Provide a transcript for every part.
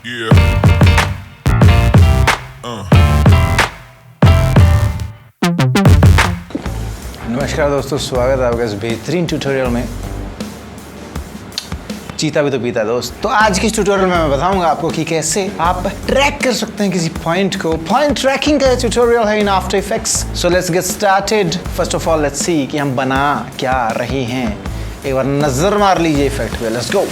Yeah. नमस्कार दोस्तों, स्वागत है आपका इस बेहतरीन ट्यूटोरियल में। चीता भी तो पीता है दोस्त। तो आज के इस ट्यूटोरियल में मैं बताऊंगा आपको कि कैसे आप ट्रैक कर सकते हैं किसी पॉइंट को। पॉइंट ट्रैकिंग का ट्यूटोरियल है in after effects. So let's get started. First of all let's see कि हम बना क्या रहे हैं। एक बार नजर मार लीजिए इफेक्ट पे। Let's go.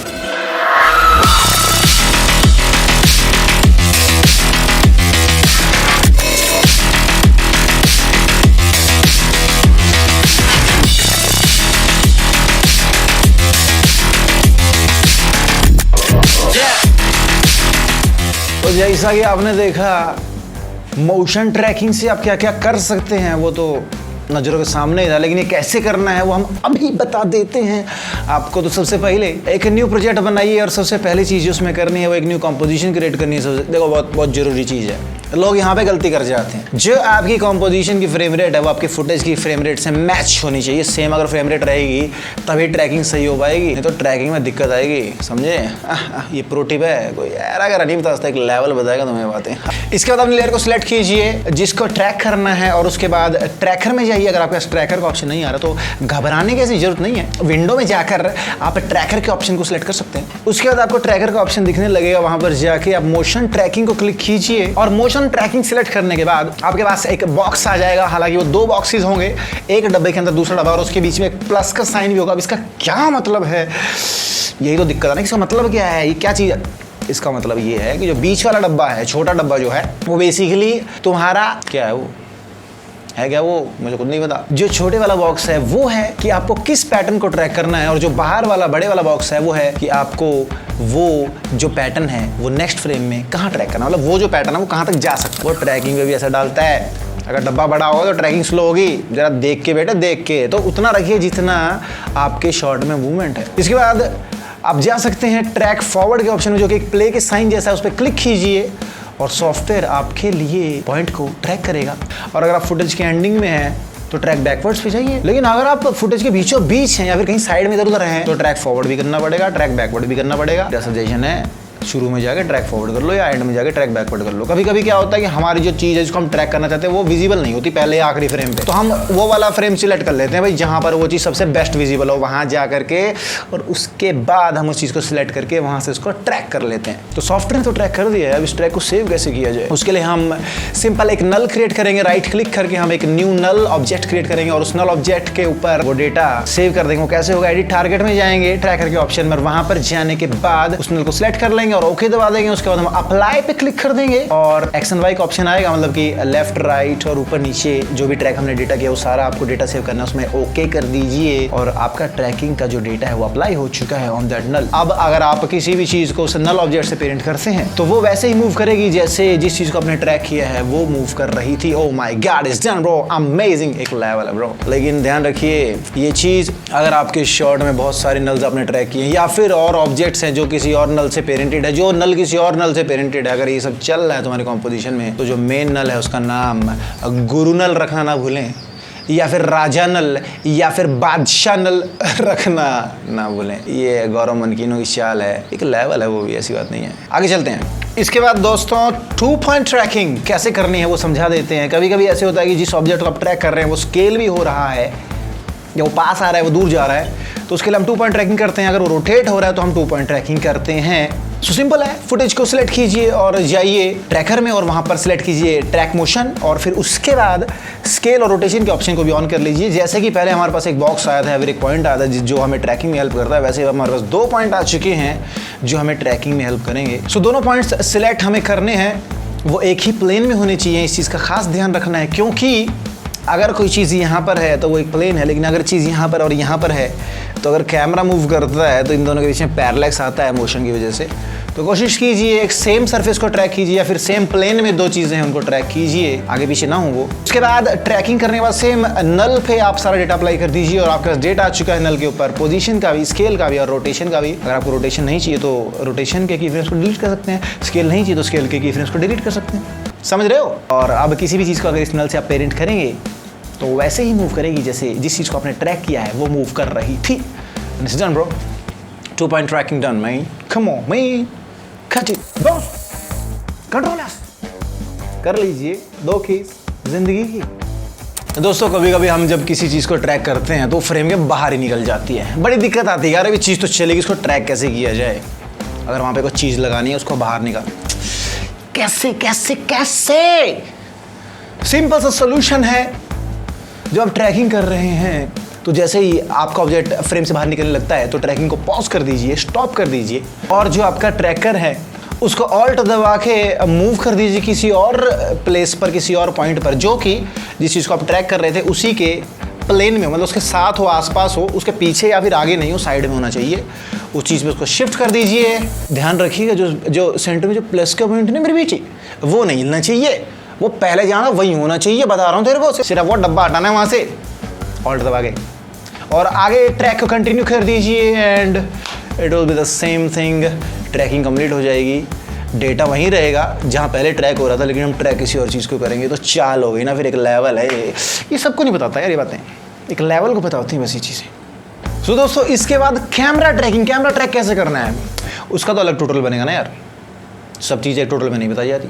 तो जैसा कि आपने देखा, मोशन ट्रैकिंग से आप क्या क्या कर सकते हैं वो तो नज़रों के सामने ही था, लेकिन ये कैसे करना है वो हम अभी बता देते हैं आपको। तो सबसे पहले एक न्यू प्रोजेक्ट बनाइए और सबसे पहली चीज़ जो उसमें करनी है वो एक न्यू कंपोजिशन क्रिएट करनी है। सबसे देखो, बहुत ज़रूरी चीज़ है। लोग यहाँ पे गलती कर जाते हैं। जो आपकी कंपोजिशन की फ्रेम रेट है वो आपकी फुटेज की फ्रेम रेट से मैच होनी चाहिए। सेम अगर फ्रेम रेट रहेगी तभी ट्रैकिंग सही हो पाएगी, नहीं तो ट्रैकिंग में दिक्कत आएगी। समझे? ये प्रो टिप है। कोई यार अगर नहीं बता सकता, एक लेवल बताएगा तुम्हें बातें। इसके बाद अपनी लेयर को सिलेक्ट कीजिए जिसको ट्रैक करना है, और उसके बाद ट्रैकर में जाइए। अगर आपके पास ट्रैकर का ऑप्शन नहीं आ रहा तो घबराने की ऐसी जरूरत नहीं है। विंडो में जाकर आप ट्रैकर के ऑप्शन को सिलेक्ट कर सकते हैं। उसके बाद आपको ट्रैकर का ऑप्शन दिखने लगेगा। वहां पर जाके आप मोशन ट्रैकिंग को क्लिक कीजिए, और मोशन ट्रैकिंग सिलेक्ट करने के बाद आपके पास एक बॉक्स आ जाएगा। हालांकि वो दो बॉक्सेस होंगे, एक डब्बे के अंदर दूसरा डब्बा, और उसके बीच में एक प्लस का साइन भी होगा। अब इसका क्या मतलब है, यही तो दिक्कत है ना। इसका मतलब क्या है, ये क्या चीज़ है? इसका मतलब ये है कि जो बीच वाला डब्बा है, छोटा डब्बा जो है, वो बेसिकली तुम्हारा क्या है, वो है क्या, वो मुझे खुद नहीं पता। जो छोटे वाला बॉक्स है वो है कि आपको किस पैटर्न को ट्रैक करना है, और जो बाहर वाला बड़े वाला बॉक्स है वो है कि आपको वो जो पैटर्न है वो नेक्स्ट फ्रेम में कहाँ ट्रैक करना, मतलब वो जो पैटर्न है वो कहाँ तक जा सकता है। वो ट्रैकिंग में भी ऐसा डालता है। अगर डब्बा बड़ा होगा तो ट्रैकिंग स्लो होगी। जरा देख के बेटा, देख के। तो उतना रखिए जितना आपके शॉट में मूवमेंट है। इसके बाद आप जा सकते हैं ट्रैक फॉरवर्ड के ऑप्शन में, जो कि एक प्ले के साइन जैसा है। उस पर क्लिक कीजिए और सॉफ्टवेयर आपके लिए पॉइंट को ट्रैक करेगा। और अगर आप फुटेज के एंडिंग में हैं तो ट्रैक बैकवर्ड्स पे जाइए। लेकिन अगर आप फुटेज के बीचों बीच हैं या फिर कहीं साइड में इधर उधर हैं तो ट्रैक फॉरवर्ड भी करना पड़ेगा, ट्रैक बैकवर्ड भी करना पड़ेगा। मेरा सजेशन है शुरू में जाके ट्रैक फॉरवर्ड कर लो या एंड में जाके ट्रैक बैकवर्ड कर लो। कभी कभी क्या होता है कि हमारी जो चीज़ है जिसको हम ट्रैक करना चाहते हैं वो विजिबल नहीं होती पहले आखिरी फ्रेम पे, तो हम वो वाला फ्रेम सिलेक्ट कर लेते हैं भाई जहाँ पर वो चीज़ सबसे बेस्ट विजिबल हो, वहाँ जा करके, और उसके बाद हम उस चीज़ को सिलेक्ट करके वहाँ से उसको ट्रैक कर लेते हैं। तो सॉफ्टवेयर तो ट्रैक कर दिया है, अब इस ट्रैक को सेव कैसे किया जाए? उसके लिए हम सिंपल एक नल क्रिएट करेंगे। राइट क्लिक करके हम एक न्यू नल ऑब्जेक्ट क्रिएट करेंगे और उस नल ऑब्जेक्ट के ऊपर वो डेटा सेव कर देंगे। वो कैसे होगा? एडिट टारगेट में जाएंगे, ट्रैकर के ऑप्शन में, वहाँ पर जाने के बाद उस नल को सिलेक्ट कर लेंगे और ओके दबा देंगे। उसके बाद हम अप्लाई पे क्लिक कर देंगे और एक्स एंड वाई का ऑप्शन आएगा, मतलब कि लेफ्ट राइट और ऊपर नीचे जो भी ट्रैक हमने डेटा किया वो सारा आपको डेटा सेव करना है। उसमें ओके कर दीजिए और आपका ट्रैकिंग का जो डेटा है वो अप्लाई हो चुका है ऑन दैट नल। अब अगर आप किसी भी चीज को उस नल ऑब्जेक्ट से पेरेंट करते हैं तो वो वैसे ही मूव करेगी जैसे जिस चीज को आपने ट्रैक किया है वो मूव कर रही थी। Oh my God, it's done bro, amazing. एक लेवल है ब्रो। लेकिन ध्यान रखिए, ये चीज अगर आपके शॉट में बहुत सारे नल्स आपने ट्रैक किए या फिर और ऑब्जेक्ट्स हैं जो किसी और नल से पेरेंटेड है, जो नल किसी और नल से पेरेंटेड है, अगर ये सब चल रहा है तुम्हारे कंपोजिशन में, तो जो मेन नल है उसका नाम गुरु नल रखना ना भूलें, या फिर राजा नल या फिर बादशाह नल रखना ना भूलें। ये गौरव मनकीनो की चाल है, एक लेवल है वो भी, ऐसी बात नहीं है। आगे चलते हैं। इसके बाद दोस्तों 2 पॉइंट ट्रैकिंग कैसे करनी है वो समझा देते हैं। कभी कभी ऐसे होता है कि जिस ऑब्जेक्ट को आप ट्रैक कर रहे हैं वो स्केल भी हो रहा है, या वो पास आ रहा है, वो दूर जा रहा है, तो उसके लिए हम 2 पॉइंट ट्रैकिंग करते हैं। अगर वो रोटेट हो रहा है तो हम 2 पॉइंट ट्रैकिंग करते हैं। सो सिंपल है, फुटेज को सिलेक्ट कीजिए और जाइए ट्रैकर में और वहाँ पर सिलेक्ट कीजिए ट्रैक मोशन, और फिर उसके बाद स्केल और रोटेशन के ऑप्शन को भी ऑन कर लीजिए। जैसे कि पहले हमारे पास एक बॉक्स आया था, फिर एक पॉइंट आया था जो हमें ट्रैकिंग में हेल्प करता है, वैसे हमारे पास 2 पॉइंट आ चुके हैं जो हमें ट्रैकिंग में हेल्प करेंगे। सो दोनों पॉइंट्स सिलेक्ट हमें करने हैं, वो एक ही प्लेन में होने चाहिए। इस चीज़ का खास ध्यान रखना है, क्योंकि अगर कोई चीज़ यहाँ पर है तो वो एक प्लेन है, लेकिन अगर चीज़ यहाँ पर और यहाँ पर है तो अगर कैमरा मूव करता है तो इन दोनों के बीच में पैरेलैक्स आता है मोशन की वजह से। तो कोशिश कीजिए एक सेम सरफेस को ट्रैक कीजिए या फिर सेम प्लेन में 2 चीज़ें हैं उनको ट्रैक कीजिए, आगे पीछे ना हो वो। उसके बाद ट्रैकिंग करने के बाद सेम नल पे आप सारा डेटा अप्लाई कर दीजिए और आपके पास डेटा आ चुका है नल के ऊपर, पोजीशन का भी, स्केल का भी और रोटेशन का भी। अगर आपको रोटेशन नहीं चाहिए तो रोटेशन के की फ्रेम्स को डिलीट कर सकते हैं, स्केल नहीं चाहिए तो स्केल के की फ्रेम्स को डिलीट कर सकते हैं। समझ रहे हो? और अब किसी भी चीज़ को अगर इस नल से आप पेरेंट करेंगे तो वैसे ही मूव करेगी जैसे जिस चीज़ को आपने ट्रैक किया है वो मूव कर रही थी। It's done, bro. 2 point tracking done, man. Come on, man. Cut it दोस्त, कंट्रोल कर लीजिए 2 कीज जिंदगी की। दोस्तों कभी कभी हम जब किसी चीज़ को ट्रैक करते हैं तो फ्रेम के बाहर ही निकल जाती है, बड़ी दिक्कत आती है यार अभी चीज़ तो चलेगी, इसको ट्रैक कैसे किया जाए। अगर वहाँ पे कोई चीज़ लगानी है उसको बाहर निकाल, कैसे कैसे कैसे। सिंपल सा सोल्यूशन है, जब आप ट्रैकिंग कर रहे हैं तो जैसे ही आपका ऑब्जेक्ट फ्रेम से बाहर निकलने लगता है तो ट्रैकिंग को पॉज कर दीजिए, स्टॉप कर दीजिए और जो आपका ट्रैकर है उसको ऑल्ट दबा के मूव कर दीजिए किसी और प्लेस पर, किसी और पॉइंट पर, जो कि जिस चीज़ को आप ट्रैक कर रहे थे उसी के प्लेन में, मतलब उसके साथ हो, आसपास हो, उसके पीछे या फिर आगे नहीं हो, साइड में होना चाहिए। उस चीज़ पे उसको शिफ्ट कर दीजिए। ध्यान रखिएगा जो सेंटर में जो प्लस का पॉइंट नहीं मेरे पीछे, वो नहीं हिलना चाहिए, वो पहले जाना वही होना चाहिए, बता रहा हूँ तेरे को। सिर्फ वो डब्बा हटाना है वहाँ से ऑल्ट दबा के और आगे ट्रैक को कंटिन्यू कर दीजिए and it will be the same thing. Tracking complete हो जाएगी, डेटा वहीं रहेगा जहाँ पहले ट्रैक हो रहा था, लेकिन हम ट्रैक किसी और चीज़ को करेंगे तो चाल हो गई ना, फिर एक लेवल है। ये सबको नहीं बताता यार, ये बातें एक लेवल को पता होती हैं बस ये चीज़ें। सो दोस्तों इसके बाद कैमरा ट्रैक कैसे करना है उसका तो अलग ट्यूटोरियल बनेगा ना यार, सब चीज़ें ट्यूटोरियल में नहीं बताई जाती।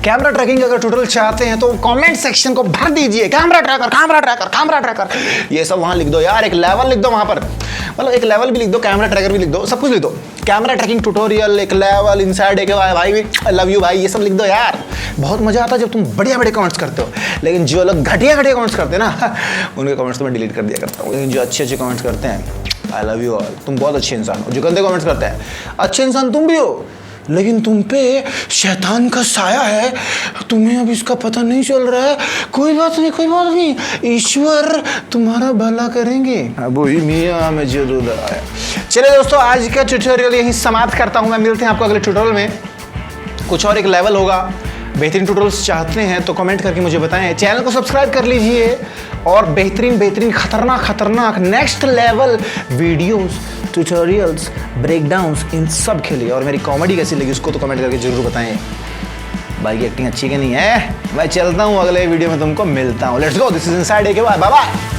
कैमरा ट्रैकिंग अगर ट्यूटोरियल चाहते हैं तो कमेंट सेक्शन को भर दीजिए, कैमरा ट्रैकर, ये सब वहाँ लिख दो यार, एक लेवल लिख दो वहाँ पर, मतलब एक लेवल भी लिख दो, कैमरा ट्रैकर भी लिख दो, सब कुछ लिख दो। कैमरा ट्रैकिंग ट्यूटोरियल, एक लेवल, इनसाइड एक भाई आई लव यू भाई, ये सब लिख दो यार। बहुत मजा आता है जब तुम बढ़िया कमेंट्स करते हो, लेकिन जो लोग घटिया कमेंट्स करते हैं ना उनके कमेंट्स तो मैं डिलीट कर दिया करता हूँ, लेकिन जो अच्छे कमेंट्स करते हैं आई लव यू ऑल, तुम बहुत अच्छे इंसान हो। जो गंदे कमेंट्स करते हैं, अच्छे इंसान तुम भी हो लेकिन तुम पे शैतान का साया है, तुम्हें अब इसका पता नहीं चल रहा है। कोई बात नहीं, ईश्वर तुम्हारा भला करेंगे। अब वही मियां में जरूर आया। चलिए दोस्तों आज का ट्यूटोरियल यहीं समाप्त करता हूँ मैं, मिलते हैं आपको अगले ट्यूटोरियल में, कुछ और एक लेवल होगा। बेहतरीन ट्यूटोरियल्स चाहते हैं तो कमेंट करके मुझे बताएं, चैनल को सब्सक्राइब कर लीजिए और बेहतरीन खतरनाक next level videos, tutorials, breakdowns इन सब के लिए। और मेरी कॉमेडी कैसी लगी उसको तो कमेंट करके जरूर बताएं। भाई की एक्टिंग अच्छी कि नहीं है। मैं चलता हूँ, अगले वीडियो में तुमको मिलता हूँ। Let's go, this is inside AK, bye bye.